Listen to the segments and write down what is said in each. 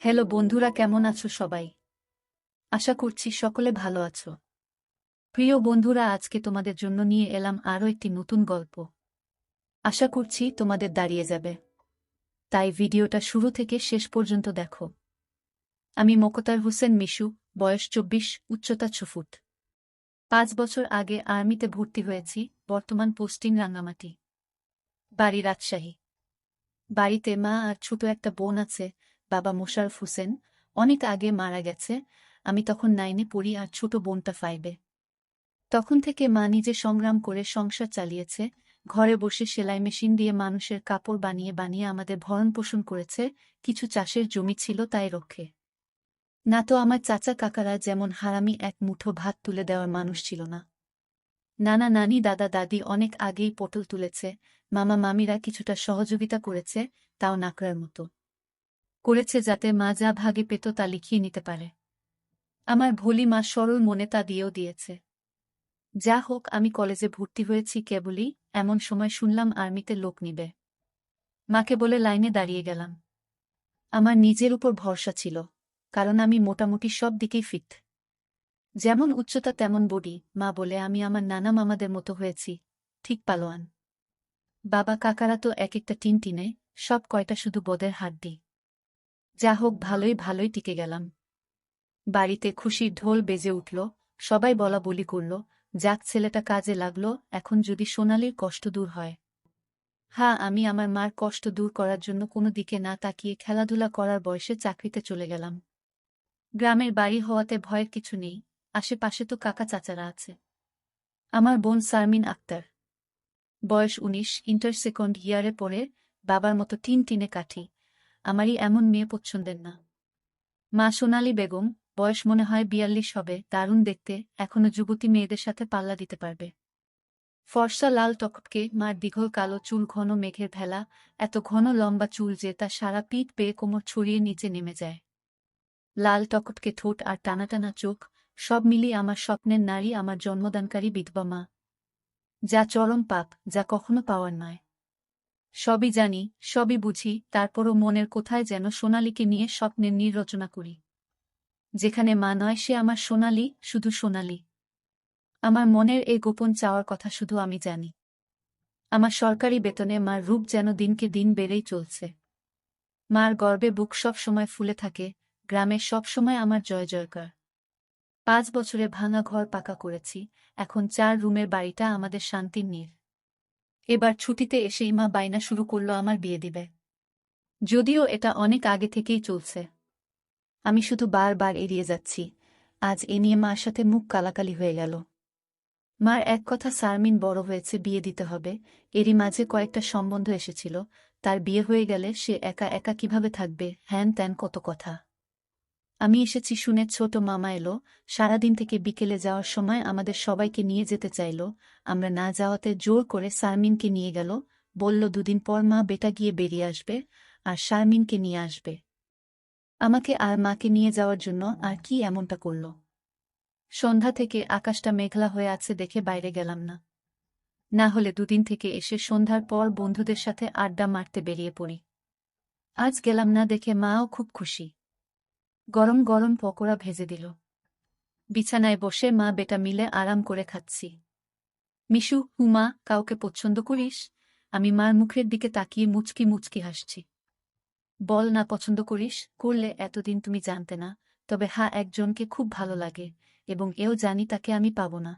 Hello বন্ধুরা, কেমন আছো সবাই? আশা করছি সকলে ভালো আছো। প্রিয় বন্ধুরা, আজকে তোমাদের জন্য নিয়ে এলাম আরও একটি নতুন গল্প। আশা করছি তোমাদের দাঁড়িয়ে যাবে, তাই ভিডিওটা শুরু থেকে শেষ পর্যন্ত দেখো। আমি মোকতার হোসেন মিশু, বয়স 24, উচ্চতা 6 ফুট। 5 বছর আগে আর্মিতে ভর্তি হয়েছি, বর্তমান পোস্টিং রাঙ্গামাটি। বাড়ি রাজশাহী। বাড়িতে মা আর ছোট একটা বোন আছে। বাবা মোশাররফ হোসেন অনেক আগে মারা গেছে। আমি তখন 9-এ পড়ি আর ছোট বোনটা 5-এ। তখন থেকে মা নিজে সংগ্রাম করে সংসার চালিয়েছে। ঘরে বসে সেলাই মেশিন দিয়ে মানুষের কাপড় বানিয়ে বানিয়ে আমাদের ভরণপোষণ করেছে। কিছু চাষের জমি ছিল, তাই রক্ষে। না তো আমার চাচা কাকারা যেমন হারামি এক মুঠো ভাত তুলে দেওয়ার মানুষ ছিল না। নানা নানি দাদা দাদি অনেক আগেই পটল তুলেছে। মামা মামিরা কিছুটা সহযোগিতা করেছে, তাও নাকড়ার মতো করেছে, যাতে মা যা ভাগে পেত তা লিখিয়ে নিতে পারে। আমার ভোলি মা সরল মনে তা দিয়েও দিয়েছে। যা হোক, আমি কলেজে ভর্তি হয়েছি কেবলই, এমন সময় শুনলাম আর্মিতে লোক নিবে। মাকে বলে লাইনে দাঁড়িয়ে গেলাম। আমার নিজের উপর ভরসা ছিল, কারণ আমি মোটামুটি সব দিকেই ফিট। যেমন উচ্চতা তেমন বডি। মা বলে আমি আমার নানা মামাদের মতো হয়েছি, ঠিক পালোয়ান। বাবা কাকারা তো এক একটা টিনটিনে, সব কয়টা শুধু বদের হাড্ডি। যা হোক, ভালোই ভালোই টিকে গেলাম। বাড়িতে খুশির ঢোল বেজে উঠল, সবাই বলা বলি করল, যাক ছেলেটা কাজে লাগলো, এখন যদি সোনালির কষ্ট দূর হয়। হ্যাঁ, আমি আমার মার কষ্ট দূর করার জন্য কোনো দিকে না তাকিয়ে খেলাধুলা করার বয়সে চাকরিতে চলে গেলাম। গ্রামের বাড়ি হওয়াতে ভয়ের কিছু নেই, আশেপাশে তো কাকা চাচারা আছে। আমার বোন শারমিন আক্তার, বয়স 19, ইন্টার সেকেন্ড ইয়ারে পড়ে। বাবার মতো টিনে কাঠি। আমারই এমন মেয়ে পছন্দের না। মা সোনালী বেগম, বয়স মনে হয় 42 হবে, দারুণ দেখতে, এখনো যুবতী মেয়েদের সাথে পাল্লা দিতে পারবে। ফর্সা লাল টকটকে, মার দীঘল কালো চুল ঘন মেঘের ভেলা, এত ঘন লম্বা চুল যে তা সারা পিঠ পেয়ে কোমর ছড়িয়ে নিচে নেমে যায়। লাল টকটকে ঠোঁট আর টানা টানা চোখ, সব মিলিয়ে আমার স্বপ্নের নারী, আমার জন্মদানকারী বিধবা মা। যা চরম পাপ, যা কখনো পাওয়ার নয়। সবই জানি, সবই বুঝি, তারপরও মনের কোথায় যেন সোনালীকে নিয়ে স্বপ্নের নীড় রচনা করি। যেখানে মা নয়, সে আমার সোনালী, শুধু সোনালী। আমার মনের এই গোপন চাওয়ার কথা শুধু আমি জানি। আমার সরকারি বেতনে মার রূপ যেন দিনকে দিন বেড়েই চলছে। মার গর্বে বুক সব সময় ফুলে থাকে, গ্রামে সব সময় আমার জয় জয়কার। 5 বছরে ভাঙা ঘর পাকা করেছি, এখন 4 রুমের বাড়িটা আমাদের শান্তির নীড়। এবার ছুটিতে এসেই মা বায়না শুরু করল আমার বিয়ে দিবে। যদিও এটা অনেক আগে থেকেই চলছে, আমি শুধু বারবার এড়িয়ে যাচ্ছি। আজ এ নিয়ে মার সাথে মুখ কালাকালি হয়ে গেল। মার এক কথা, শারমিন বড় হয়েছে, বিয়ে দিতে হবে। এরই মাঝে কয়েকটা সম্বন্ধ এসেছিল, তার বিয়ে হয়ে গেলে সে একা একা কিভাবে থাকবে, হ্যান ত্যান কত কথা। আমি এসেছি শুনে ছোট মামা এলো, সারাদিন থেকে বিকেলে যাওয়ার সময় আমাদের সবাইকে নিয়ে যেতে চাইল। আমরা না যাওয়াতে জোর করে শারমিনকে নিয়ে গেল, বলল 2 দিন পর মা বেটা গিয়ে বেরিয়ে আসবে, আর শারমিনকে নিয়ে আসবে। আমাকে আর মাকে নিয়ে যাওয়ার জন্য আর কি এমনটা করল। সন্ধ্যা থেকে আকাশটা মেঘলা হয়ে আছে দেখে বাইরে গেলাম না। না হলে 2 দিন থেকে এসে সন্ধ্যার পর বন্ধুদের সাথে আড্ডা মারতে বেরিয়ে পড়ি। আজ গেলাম না দেখে মাও খুব খুশি। গরম গরম পকোড়া ভেজে দিল। বিছানায় বসে মা বেটা মিলে আরাম করে খাচ্ছি। মিশু, হুমা, কাউকে পছন্দ করিস? আমি মার মুখের দিকে তাকিয়ে মুচকি মুচকি হাসছি। বল না পছন্দ করিস, করলে এতদিন তুমি জানতে না। তবে হ্যাঁ, একজনকে খুব ভালো লাগে, এবং এও জানি তাকে আমি পাব না।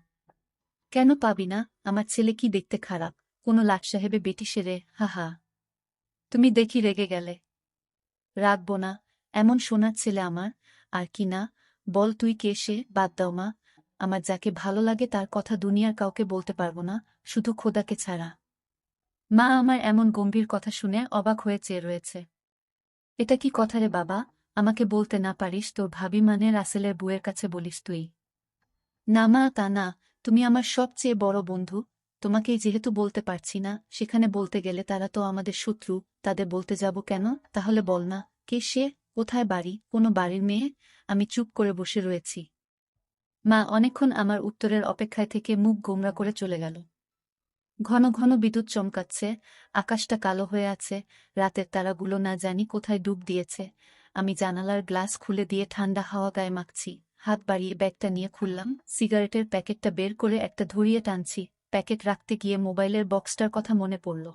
কেন পাবি না? আমার ছেলে কি দেখতে খারাপ? কোনো লাট সাহেবে বেটি সেরে? হা হা। তুমি দেখি রেগে গেলে। রাখব না, এমন সোনার ছেলে আমার। আর কি না, বল তুই কে সে? বাদ দাও মা, আমার যাকে ভালো লাগে তার কথা দুনিয়ার কাউকে বলতে পারবো না, শুধু খোদাকে ছাড়া। মা আমার এমন গম্ভীর কথা শুনে অবাক হয়ে চেয়ে রয়েছে। এটা কি কথা রে বাবা? আমাকে বলতে না পারিস তোর ভাবি মানে রাসেলের বউয়ের কাছে বলিস তুই? না মা, তা না, তুমি আমার সবচেয়ে বড় বন্ধু। তোমাকেই যেহেতু বলতে পারছি না, সেখানে বলতে গেলে তারা তো আমাদের শত্রু, তাদের বলতে যাব কেন? তাহলে বল না, কে সে? কোথায় বাড়ি? কোনো বাড়ির মেয়ে? আমি চুপ করে বসে রয়েছি। মা অনেকক্ষণ আমার উত্তরের অপেক্ষায় থেকে মুখ গোমড়া করে চলে গেল। ঘন ঘন বিদ্যুৎ চমকাচ্ছে, আকাশটা কালো হয়ে আছে, রাতের তারাগুলো না জানি কোথায় ডুব দিয়েছে। আমি জানালার গ্লাস খুলে দিয়ে ঠান্ডা হাওয়া গায়ে মাখছি। হাত বাড়িয়ে ব্যাগটা নিয়ে খুললাম, সিগারেটের প্যাকেটটা বের করে একটা ধরিয়ে টানছি। প্যাকেট রাখতে গিয়ে মোবাইলের বক্সটার কথা মনে পড়ল।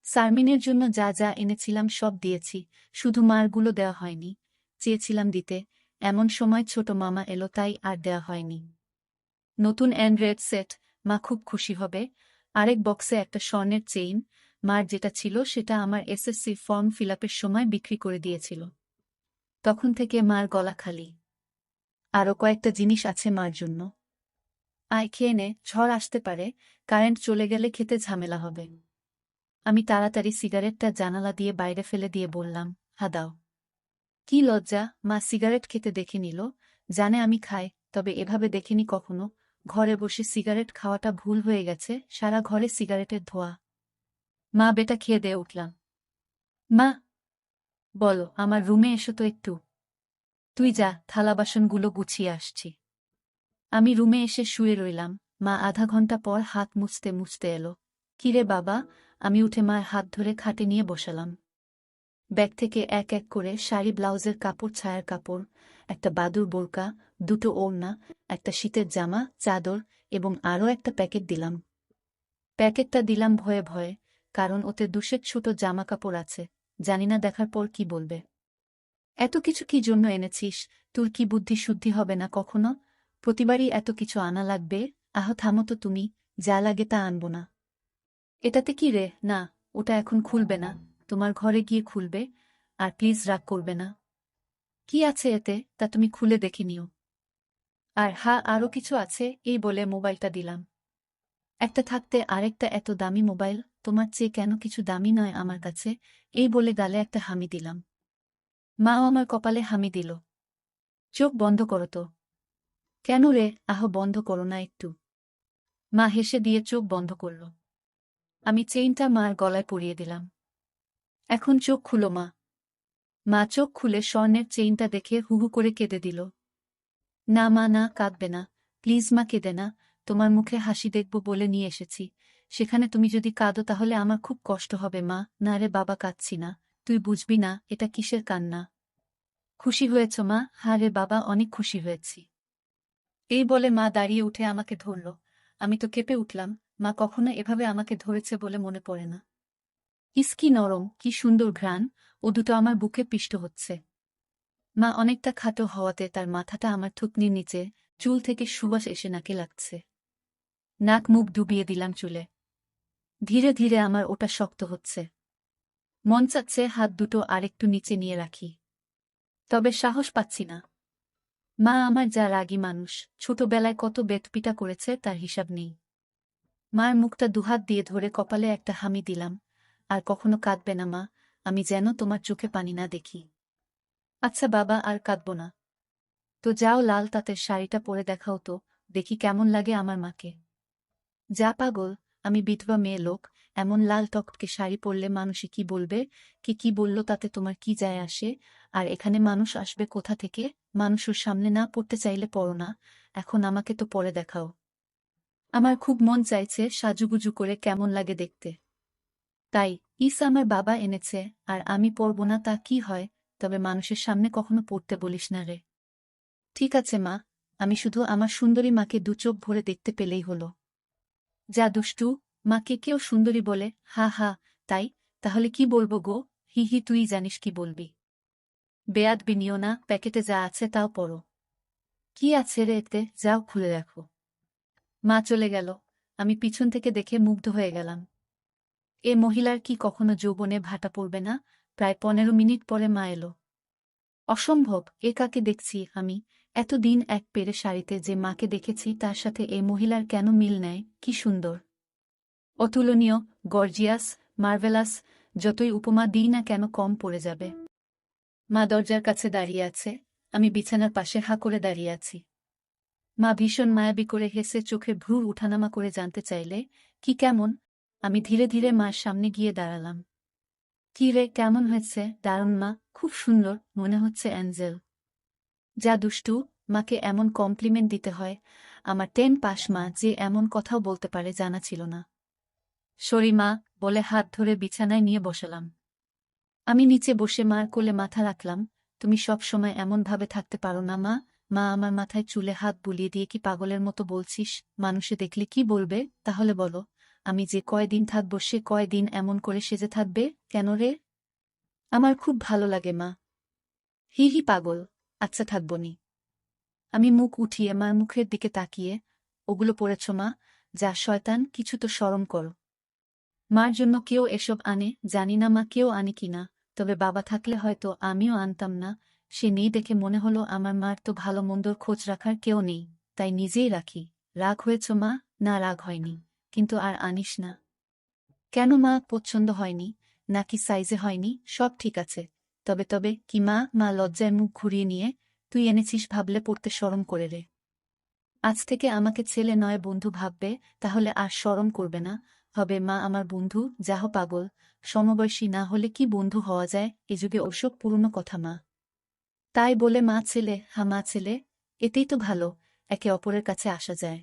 সারমিনের জন্য যা যা এনেছিলাম সব দিয়েছি, শুধু মারগুলো দেওয়া হয়নি। চেয়েছিলাম দিতে, এমন সময় ছোট মামা এলো, তাই আর দেওয়া হয়নি। নতুন অ্যান্ড্রয়েড সেট, মা খুব খুশি হবে। আরেক বক্সে একটা স্বর্ণের চেইন, মার যেটা ছিল সেটা আমার এসএসসি ফর্ম ফিলআপের সময় বিক্রি করে দিয়েছিল। তখন থেকে মার গলা খালি। আরও কয়েকটা জিনিস আছে মার জন্য। আয় খেয়ে নে, ঝড় আসতে পারে, কারেন্ট চলে গেলে খেতে ঝামেলা হবে। আমি তাড়াতাড়ি সিগারেটটা জানালা দিয়ে বাইরে ফেলে দিয়ে বললাম, হা দাও। কি লজ্জা, মা সিগারেট খেতে দেখে নিল, জানে আমি খাই, তবে এভাবে দেখেনি কখনো। ঘরে বসে সিগারেট খাওয়াটা ভুল হয়ে গেছে, সারা ঘরে সিগারেটের ধোঁয়া। মা বেটা খেয়ে দিয়ে উঠলাম। মা, বলো, আমার রুমে এসো তো একটু। তুই যা, থালা বাসনগুলো গুছিয়ে আসছি। আমি রুমে এসে শুয়ে রইলাম। মা আধা ঘন্টা পর হাত মুছতে মুছতে এলো। কিরে বাবা? আমি উঠে মার হাত ধরে খাটে নিয়ে বসালাম। ব্যাগ থেকে এক এক করে শাড়ি, ব্লাউজের কাপড়, ছায়ার কাপড়, একটা বাদুর বোরকা, দুটো ওড়না, একটা শীতের জামা, চাদর এবং আরও একটা প্যাকেট দিলাম। প্যাকেটটা দিলাম ভয়ে ভয়ে, কারণ ওতে দুশের ছোট জামা কাপড় আছে, জানি না দেখার পর কি বলবে। এত কিছু কি জন্য এনেছিস? তোর কি বুদ্ধি শুদ্ধি হবে না কখনো? প্রতিবারই এত কিছু আনা লাগবে? আহ থামো তো তুমি, যা লাগে তা আনবো না। এটাতে কি রে? না, ওটা এখন খুলবে না, তোমার ঘরে গিয়ে খুলবে। আর প্লিজ রাগ করবে না। কি আছে এতে, তা তুমি খুলে দেখে নিও। আর হ্যাঁ, আরও কিছু আছে, এই বলে মোবাইলটা দিলাম। একটা থাকতে আরেকটা এত দামি মোবাইল, তোমার চেয়ে কেন কিছু দামি নয় আমার কাছে, এই বলে গালে একটা হামি দিলাম। মাও আমার কপালে হামি দিল। চোখ বন্ধ করো তো। কেন রে? আহ বন্ধ করো না একটু। মা হেসে দিয়ে চোখ বন্ধ করল। আমি চেইনটা মার গলায় পরিয়ে দিলাম। এখন চোখ খুলো মা। মা চোখ খুলে স্বর্ণের চেইনটা দেখে হুহু করে কেঁদে দিল। না মা, না, কাঁদবে না, প্লিজ মা, কেঁদে না, তোমার মুখে হাসি দেখব বলে নিয়ে এসেছি, সেখানে তুমি যদি কাঁদো তাহলে আমার খুব কষ্ট হবে মা। না রে বাবা, কাঁদছি না, তুই বুঝবি না এটা কিসের কান্না। খুশি হয়েছ মা? হ্যাঁ রে বাবা, অনেক খুশি হয়েছি। এই বলে মা দাঁড়িয়ে উঠে আমাকে ধরল। আমি তো কেঁপে উঠলাম, মা কখনো এভাবে আমাকে ধরেছে বলে মনে পড়ে না। ইস কি নরম, কি সুন্দর ঘ্রাণ, ও দুটো আমার বুকে পিষ্ট হচ্ছে। মা অনেকটা খাটো হওয়াতে তার মাথাটা আমার থুতনির নিচে, চুল থেকে সুবাস এসে নাকে লাগছে। নাক মুখ ডুবিয়ে দিলাম চুলে। ধীরে ধীরে আমার ওটা শক্ত হচ্ছে। মন চাচ্ছে হাত দুটো আরেকটু নিচে নিয়ে রাখি, তবে সাহস পাচ্ছি না। মা আমার যা রাগী মানুষ, ছোটবেলায় কত বেতপিটা করেছে তার হিসাব নেই। মার মুখটা দুহাত দিয়ে ধরে কপালে একটা হামি দিলাম। আর কখনো কাঁদবে না মা, আমি যেন তোমার চোখে পানি না দেখি। আচ্ছা বাবা, আর কাঁদব না। তো যাও, লাল তাঁতের শাড়িটা পরে দেখাও তো, দেখি কেমন লাগে আমার মাকে। যা পাগল, আমি বিধবা মেয়ে লোক, এমন লাল টকটকে শাড়ি পরলে মানুষে কি বলবে? কে কি বলল তাতে তোমার কি যায় আসে? আর এখানে মানুষ আসবে কোথা থেকে? মানুষের সামনে না পড়তে চাইলে পড়ো না, এখন আমাকে তো পরে দেখাও। আমার খুব মন চাইছে সাজুগুজু করে কেমন লাগে দেখতে। তাই আমার বাবা এনেছে, আর আমি পরব না তা কি হয়? তবে মানুষের সামনে কখনো পড়তে বলিস না রে। ঠিক আছে মা, আমি শুধু আমার সুন্দরী মাকে দু চোখ ভরে দেখতে পেলেই হলো। যা দুষ্টু, মাকে কেউ সুন্দরী বলে? হা হা, তাই? তাহলে কি বলবো গো? হি হি, তুই জানিস কি বলবি। বেয়াদবি নিও না, প্যাকেটে যা আছে তাও পড়ো। কি আছে রে এতে? যাও খুলে রাখো। মা চলে গেল। আমি পিছন থেকে দেখে মুগ্ধ হয়ে গেলাম। এ মহিলার কি কখনো যৌবনে ভাটা পড়বে না? প্রায় 15 মিনিট পরে মা এলো। অসম্ভব, এ কাকে দেখছি আমি? এতদিন এক পেরে শাড়িতে যে মাকে দেখেছি তার সাথে এ মহিলার কেন মিল নেয়? কি সুন্দর, অতুলনীয়, গর্জিয়াস, মার্ভেলাস, যতই উপমা দিই না কেন কম পড়ে যাবে। মা দরজার কাছে দাঁড়িয়ে আছে, আমি বিছানার পাশে হা করে দাঁড়িয়ে আছি। মা ভীষণ মায়াবী করে হেসে চোখে ভ্রু উঠানামা করে জানতে চাইলে, কি কেমন? আমি ধীরে ধীরে মার সামনে গিয়ে দাঁড়ালাম। কি রে, কেমন হয়েছে? দারুণ মা, খুব সুন্দর, মনে হচ্ছে অ্যাঞ্জেল। যা দুষ্টু, মাকে এমন কমপ্লিমেন্ট দিতে হয়? আমার 10 পাস মা যে এমন কথাও বলতে পারে জানা ছিল না। সরি মা, বলে হাত ধরে বিছানায় নিয়ে বসালাম। আমি নিচে বসে মার কোলে মাথা রাখলাম। তুমি সব সময় এমনভাবে থাকতে পারো না মা। মা আমার মাথায় চুলে হাত বুলিয়ে দিয়ে কি পাগলের মতো বলছিস? মানুষে দেখলে কি বলবে? তাহলে বলো, আমি যে কয়দিন থাকবো সে কয়দিন এমন করে সেজে থাকবে কেন রে? আমার খুব ভালো লাগে মা। হি হি পাগল। আচ্ছা থাকবনি। আমি মুখ উঠিয়ে মার মুখের দিকে তাকিয়ে, ওগুলো পড়েছ মা? যা শয়তান, কিছু তো শরম করো। মার জন্য কেউ এসব আনে, জানি না মা কেউ আনে কিনা, তবে বাবা থাকলে হয়তো আমিও আনতাম না। সে নেই দেখে মনে হলো আমার মার তো ভালো মন্দর খোঁজ রাখার কেউ নেই, তাই নিজেই রাখি। রাগ হয়েছ মা? না রাগ হয়নি, কিন্তু আর আনিস না। কেন মা, পছন্দ হয়নি? নাকি সাইজে হয়নি? সব ঠিক আছে। তবে তবে কি মা? মা লজ্জায় মুখ ঘুরিয়ে নিয়ে, তুই এনেছিস ভাবলে পড়তে শরম করে রে। আজ থেকে আমাকে ছেলে নয় বন্ধু ভাববে, তাহলে আর শরম করবে না। হবে মা আমার বন্ধু, যাহ পাগল। সমবয়সী না হলে কি বন্ধু হওয়া যায় এ যুগে? ওসব পুরনো কথা মা। তাই বলে মা ছেলে, হা মা ছেলে, এতেই তো ভালো, একে অপরের কাছে আসা যায়।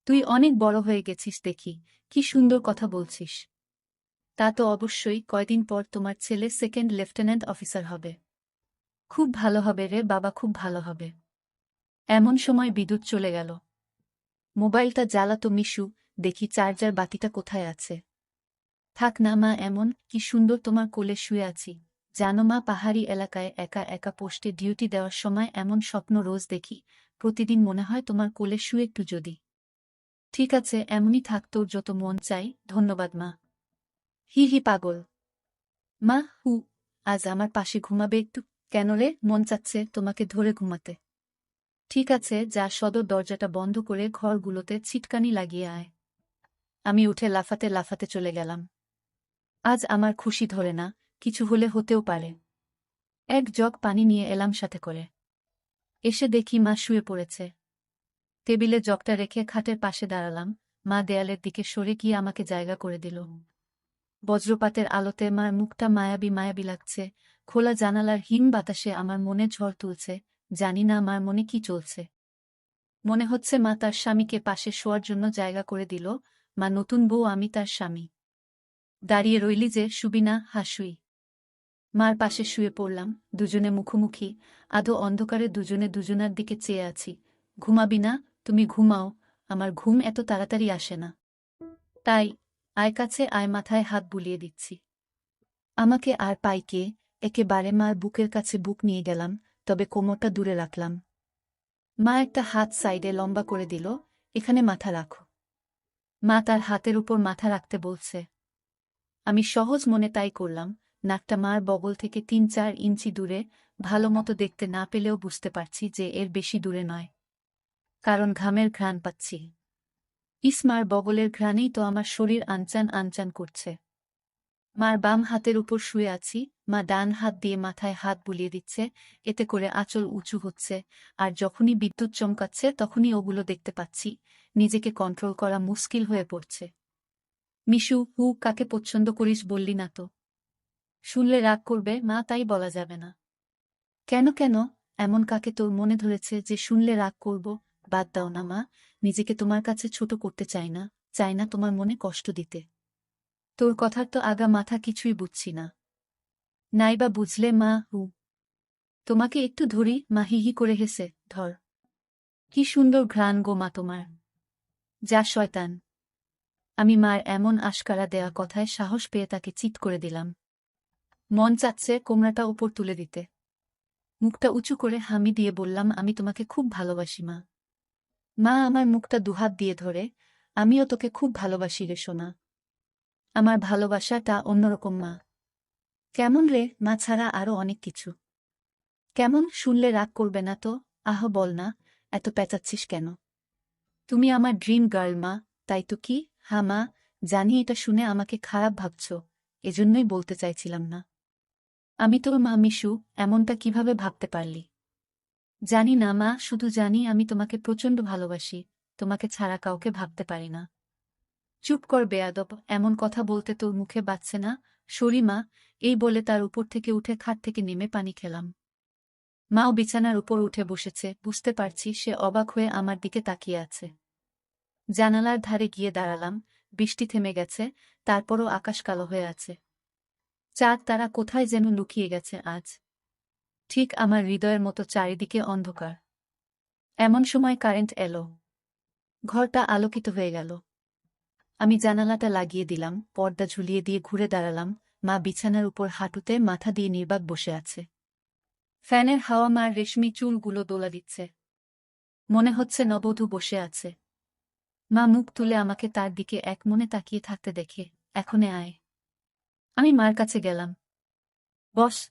তুই অনেক বড় হয়ে গেছিস দেখি, কি সুন্দর কথা বলছিস। তা তো অবশ্যই, কয়দিন পর তোমার ছেলে সেকেন্ড লেফটেন্যান্ট অফিসার হবে। খুব ভালো হবে রে বাবা, খুব ভালো হবে। এমন সময় বিদ্যুৎ চলে গেল। মোবাইলটা জ্বালাতো মিশু, দেখি চার্জার বাতিটা কোথায় আছে। থাক না মা এমন, কি সুন্দর তোমার কোলে শুয়ে আছি। জানো মা, পাহাড়ি এলাকায় একা একা পোস্টে ডিউটি দেওয়ার সময় এমন স্বপ্ন রোজ দেখি। প্রতিদিন মনে হয় তোমার কোলে শুয়ে একটু যদি। ঠিক আছে, এমনই থাক, তোর যত মন চাই। ধন্যবাদ মা। হি হি পাগল। মা হু, আজ আমার পাশে ঘুমাবে একটু? কেন রে, মন চাচ্ছে তোমাকে ধরে ঘুমাতে? ঠিক আছে, যা সদর দরজাটা বন্ধ করে ঘরগুলোতে ছিটকানি লাগিয়ে আয়। আমি উঠে লাফাতে লাফাতে চলে গেলাম। আজ আমার খুশি ধরে না, কিছু হলে হতেও পারে। এক জগ পানি নিয়ে এলাম সাথে করে। এসে দেখি মা শুয়ে পড়েছে। টেবিলে জগটা রেখে খাটের পাশে দাঁড়ালাম। মা দেয়ালের দিকে সরে গিয়ে আমাকে জায়গা করে দিল। বজ্রপাতের আলোতে মার মুখটা মায়াবী মায়াবী লাগছে। খোলা জানালার হিম বাতাসে আমার মনে ঝড় তুলছে। জানি না মার মনে কি চলছে। মনে হচ্ছে মা তার স্বামীকে পাশে শোয়ার জন্য জায়গা করে দিল। মা নতুন বউ, আমি তার স্বামী। দাঁড়িয়ে রইলি যে, শুবি না? হাসুই। মার পাশে শুয়ে পড়লাম, দুজনে মুখোমুখি। আধো অন্ধকারে দুজনে দুজনার দিকে চেয়ে আছি। ঘুমাবি না? তুমি ঘুমাও, আমার ঘুম এত তাড়াতাড়ি আসে না। তাই, আয় কাছে আয়, মাথায় হাত বুলিয়ে দিচ্ছি। আমাকে আর পাই কে? একেবারে মার বুকের কাছে বুক নিয়ে গেলাম, তবে কোমরটা দূরে রাখলাম। মা একটা হাত সাইডে লম্বা করে দিল। এখানে মাথা রাখো। মা তার হাতের উপর মাথা রাখতে বলছে। আমি সহজ মনে তাই করলাম। নাকটা মার বগল থেকে ৩-৪ ইঞ্চি দূরে। ভালো মতো দেখতে না পেলেও বুঝতে পারছি যে এর বেশি দূরে নয়, কারণ ঘামের ঘ্রাণ পাচ্ছি। মার বগলের ঘ্রাণেই তো আমার শরীর আনচান আনচান করছে। মার বাম হাতের উপর শুয়ে আছি, মা ডান হাত দিয়ে মাথায় হাত বুলিয়ে দিচ্ছে, এতে করে আঁচল উঁচু হচ্ছে। আর যখনই বিদ্যুৎ চমকাচ্ছে তখনই ওগুলো দেখতে পাচ্ছি। নিজেকে কন্ট্রোল করা মুশকিল হয়ে পড়ছে। মিশু, হু, কাকে পছন্দ করিস বললি না তো? শুনলে রাগ করবে মা, তাই বলা যাবে না। কেন কেন, এমন কাকে তোর মনে ধরেছে যে শুনলে রাগ করব? বাদ দাও না মা, নিজেকে তোমার কাছে ছোট করতে চাই না, চাই না তোমার মনে কষ্ট দিতে। তোর কথার তো আগা মাথা কিছুই বুঝছি না। নাইবা বুঝলে মা, হু। তোমাকে একটু ধরি, মা হিহি করে হেসে, ধর। কি সুন্দর ঘ্রাণ গো মা তোমার। যা শয়তান। আমি মার এমন আশকারা দেয়া কথায় সাহস পেয়ে তাকে চিৎ করে দিলাম। মন চাচ্ছে কোমড়াটা উপর তুলে দিতে। মুখটা উঁচু করে হামি দিয়ে বললাম, আমি তোমাকে খুব ভালোবাসি মা। মা আমার মুখটা দুহাত দিয়ে ধরে, আমিও তোকে খুব ভালোবাসি রে সোনা। আমার ভালোবাসাটা অন্যরকম মা। কেমন রে? মা ছাড়া আরো অনেক কিছু। কেমন, শুনলে রাগ করবে না তো? আহ বল না, এত পেঁচাচ্ছিস কেন? তুমি আমার ড্রিম গার্ল মা। তাই তো কি? হ্যাঁ মা, জানি এটা শুনে আমাকে খারাপ ভাবছ, এজন্যই বলতে চাইছিলাম না। আমি তোর মা মিশু, এমনটা কিভাবে ভাবতে পারলি? জানি না মা, শুধু জানি আমি তোমাকে প্রচণ্ড ভালোবাসি, তোমাকে ছাড়া কাউকে ভাবতে পারি না। চুপ কর বেয়াদব, এমন কথা বলতে তোর মুখে বাজছে না? সরি মা। এই বলে তার উপর থেকে উঠে খাট থেকে নেমে পানি খেলাম। মাও বিছানার উপর উঠে বসেছে, বুঝতে পারছি সে অবাক হয়ে আমার দিকে তাকিয়ে আছে। জানালার ধারে গিয়ে দাঁড়ালাম। বৃষ্টি থেমে গেছে, তারপরও আকাশ কালো হয়ে আছে। চাঁদ তারা কোথায় যেন লুকিয়ে গেছে আজ। ঠিক আমার হৃদয়ের মতো চারিদিকে অন্ধকার। এমন সময় কারেন্ট এলো। ঘরটা আলোকিত হয়ে গেল। আমি জানালাটা লাগিয়ে দিলাম, পর্দা ঝুলিয়ে দিয়ে ঘুরে দাঁড়ালাম। মা বিছানার উপর হাঁটুতে মাথা দিয়ে নির্বাক বসে আছে। ফ্যানের হাওয়া মার রেশমি চুলগুলো দোলা দিচ্ছে। মনে হচ্ছে নববধূ বসে আছে। মা মুখ তুলে আমাকে তার দিকে এক মনে তাকিয়ে থাকতে দেখে, এখনে আয়। আমি মার কাছে গেলাম। বস।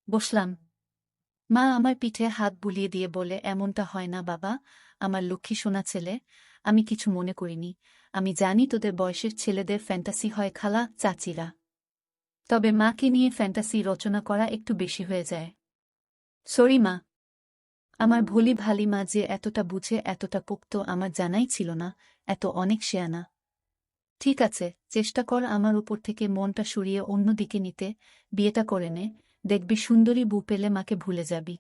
বসলাম। মা আমার পিঠে হাত বুলিয়ে দিয়ে বলে, এমনটা হয় না বাবা, আমার লক্ষ্মী সোনা ছেলে। আমি কিছু মনে করিনি। আমি জানি তোদের বয়সের ছেলেদের ফ্যান্টাসি হয় খালা, চাচিরা। তবে মাকে নিয়ে ফ্যান্টাসি রচনা করা একটু বেশি হয়ে যায়। সরি মা। আমার ভোলি ভালি মা যে এতটা বুঝে, এতটা পোক্ত আমার জানাই ছিল না। এত অনেক শেয়ানা। ঠিক আছে, চেষ্টা কর আমার উপর থেকে মনটা সরিয়ে অন্য দিকে নিতে। বিয়েটা করে নে, দেখবি সুন্দরী বউ পেলে মাকে ভুলে যাবি।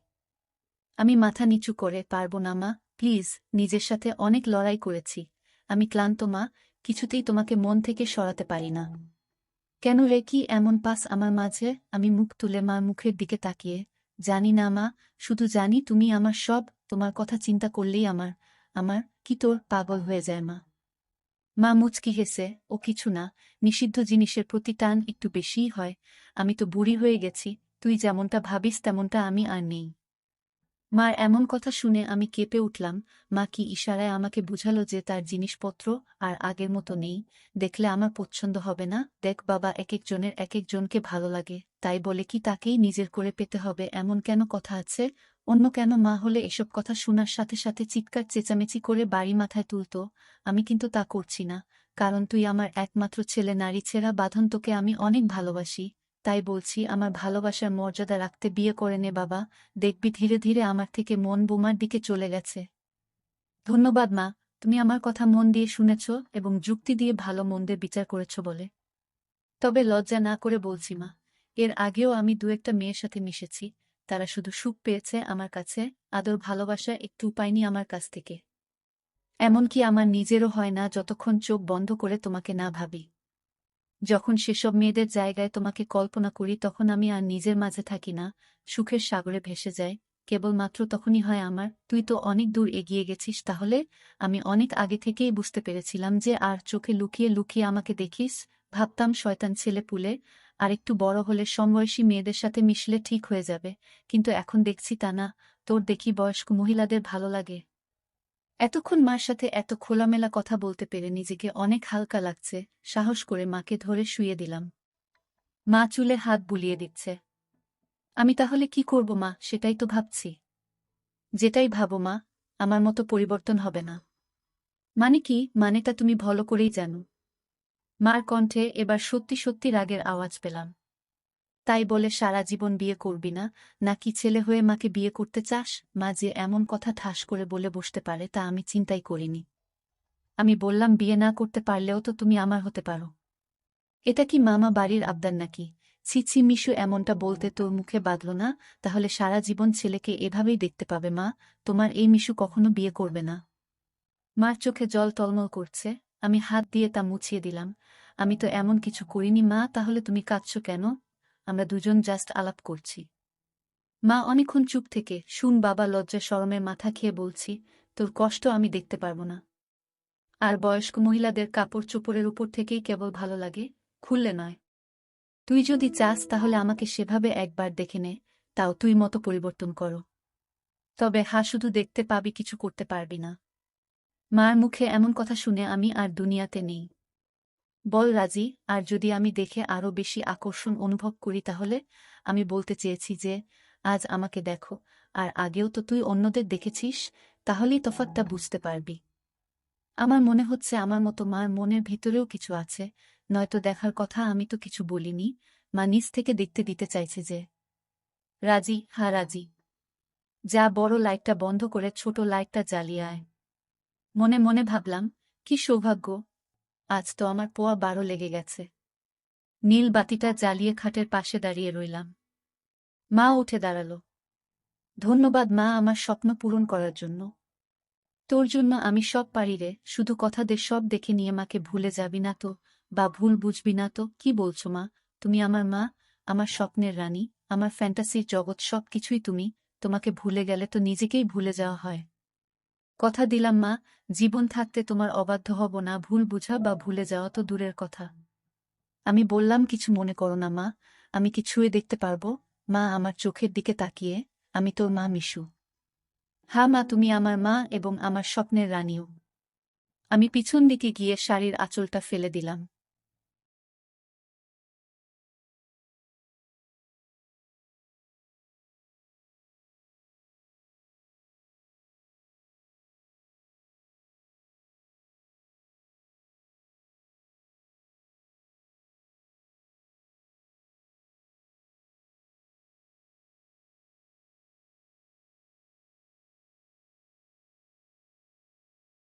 আমি মাথা নিচু করে, পারবো না মা, প্লিজ। নিজের সাথে অনেক লড়াই করেছি। আমি ক্লান্ত মা, কিছুতেই তোমাকে মন থেকে সরাতে পারি না। কেন রে, কি এমন পাস আমার মাঝে? আমি মুখ তুলে মার মুখের দিকে তাকিয়ে, জানি না মা, শুধু জানি তুমি আমার সব। তোমার কথা চিন্তা করলেই আমার আমার কি তোর পাগল হয়ে যায় মা। মা মুচকি হেসে, ও কিছু না, নিষিদ্ধ জিনিসের প্রতি টান একটু বেশিই হয়। আমি তো বুড়ি হয়ে গেছি, তুই যেমনটা ভাবিস তেমনটা আমি আর নেই। মার এমন কথা শুনে আমি কেঁপে উঠলাম। মা কি ইশারায় আমাকে বুঝালো যে তার জিনিসপত্র আর আগের মতো নেই? দেখলে আমার পছন্দ হবে না? দেখ বাবা, এক একজনের এক একজনকে ভালো লাগে, তাই বলে কি তাকেই নিজের করে পেতে হবে এমন কেন কথা আছে? অন্য কেন মা হলে এসব কথা শোনার সাথে সাথে চিৎকার চেঁচামেচি করে বাড়ি মাথায় তুলত। আমি কিন্তু তা করছি না, কারণ তুই আমার একমাত্র ছেলে, নারী ছেঁড়া বাঁধন, তোকে আমি অনেক ভালোবাসি। তাই বলছি, আমার ভালোবাসার মর্যাদা রাখতে বিয়ে করে নে বাবা। দেখবি ধীরে ধীরে আমার থেকে মন বোমার দিকে চলে গেছে। ধন্যবাদ মা, তুমি আমার কথা মন দিয়ে শুনেছ এবং যুক্তি দিয়ে ভালো মন্দের বিচার করেছ বলে। তবে লজ্জা না করে বলছি মা, এর আগেও আমি দু একটা মেয়ের সাথে মিশেছি। তারা শুধু সুখ পেয়েছে আমার কাছে, আদর ভালোবাসা একটু পায়নি আমার কাছ থেকে। এমনকি আমার নিজেরও হয় না যতক্ষণ চোখ বন্ধ করে তোমাকে না ভাবি। যখন সেসব মেয়েদের জায়গায় তোমাকে কল্পনা করি তখন আমি আর নিজের মাঝে থাকি না, সুখের সাগরে ভেসে যাই। কেবলমাত্র তখনই হয় আমার। তুই তো অনেক দূর এগিয়ে গেছিস তাহলে। আমি অনেক আগে থেকেই বুঝতে পেরেছিলাম যে আর চোখে লুকিয়ে লুকিয়ে আমাকে দেখিস। ভাবতাম শয়তান ছেলে পুলে, আর একটু বড় হলে সমবয়সী মেয়েদের সাথে মিশলে ঠিক হয়ে যাবে। কিন্তু এখন দেখছি তা না। তোর দেখি বয়স্ক মহিলাদের ভালো লাগে। এতক্ষণ মার সাথে এত খোলামেলা কথা বলতে পেরে নিজেকে অনেক হালকা লাগছে। সাহস করে মাকে ধরে শুইয়ে দিলাম। মা চুলে হাত বুলিয়ে দিচ্ছে। আমি তাহলে কি করব মা, সেটাই তো ভাবছি। যেটাই ভাবো মা, আমার মতো পরিবর্তন হবে না। মানে কি? মানেটা তুমি ভালো করেই জানো। মার কণ্ঠে এবার সত্যি সত্যি রাগের আওয়াজ পেলাম। তাই বলে সারা জীবন বিয়ে করবি না, নাকি ছেলে হয়ে মাকে বিয়ে করতে চাস? মা যে এমন কথা ঠাস করে বলে বসতে পারে তা আমি চিন্তাই করিনি। আমি বললাম, বিয়ে না করতে পারলেও তো তুমি আমার হতে পারো। এটা কি মামা বাড়ির আবদার নাকি? ছি ছি মিশু, এমনটা বলতে তোর মুখে বাঁধল না? তাহলে সারা জীবন ছেলেকে এভাবেই দেখতে পাবে মা। তোমার এই মিশু কখনো বিয়ে করবে না। মার চোখে জল টলমল করছে। আমি হাত দিয়ে তা মুছিয়ে দিলাম। আমি তো এমন কিছু করিনি মা, তাহলে তুমি কাঁদছো কেন? আমরা দুজন জাস্ট আলাপ করছি। মা অনেকক্ষণ চুপ থেকে, শুন বাবা, লজ্জা শরমে মাথা খেয়ে বলছি, তোর কষ্ট আমি দেখতে পারবো না। আর বয়স্ক মহিলাদের কাপড় চোপড়ের উপর থেকেই কেবল ভালো লাগে, খুললে নয়। তুই যদি চাস তাহলে আমাকে সেভাবে একবার দেখে নে, তাও তুই মতো পরিবর্তন করো। তবে হা, শুধু দেখতে পাবি, কিছু করতে পারবি না। মার মুখে এমন কথা শুনে আমি আর দুনিয়াতে নেই। বল রাজি। আর যদি আমি দেখে আরও বেশি আকর্ষণ অনুভব করি তাহলে? আমি বলতে চেয়েছি যে, আজ আমাকে দেখো, আর আগেও তো তুই অন্যদের দেখেছিস, তাহলেই তফাৎটা বুঝতে পারবি। আমার মনে হচ্ছে আমার মতো মার মনের ভিতরেও কিছু আছে, নয়তো দেখার কথা আমি তো কিছু বলিনি। মা নিজ থেকে দেখতে দিতে চাইছে যে। রাজি? হ্যাঁ রাজি। যা, বড় লাইটটা বন্ধ করে ছোট লাইটটা জ্বালিয়ে আয়। মনে মনে ভাবলাম, কি সৌভাগ্য, আজ তো আমার পোয়া 12 লেগে গেছে। নীল বাতিটা জ্বালিয়ে খাটের পাশে দাঁড়িয়ে রইলাম। মা উঠে দাঁড়াল। ধন্যবাদ মা, আমার স্বপ্ন পূরণ করার জন্য। তোর জন্য আমি সব পারি রে, শুধু কথা দে সব দেখে নিয়ে মাকে ভুলে যাবি না তো, বা ভুল বুঝবি না তো? কি বলছো মা, তুমি আমার মা, আমার স্বপ্নের রানী, আমার ফ্যান্টাসির জগৎ সব কিছুই তুমি। তোমাকে ভুলে গেলে তো নিজেকেই ভুলে যাওয়া হয়। কথা দিলাম মা, জীবন থাকতে তোমার অবাধ্য হব না। ভুল বুঝা বা ভুলে যাওয়া তো দূরের কথা। আমি বললাম, কিছু মনে করো না মা, আমি কি ছুঁয়ে দেখতে পারবো? মা আমার চোখের দিকে তাকিয়ে, আমি তোর মা মিশু। হ্যাঁ মা, তুমি আমার মা এবং আমার স্বপ্নের রানীও। আমি পিছন দিকে গিয়ে শাড়ির আঁচলটা ফেলে দিলাম।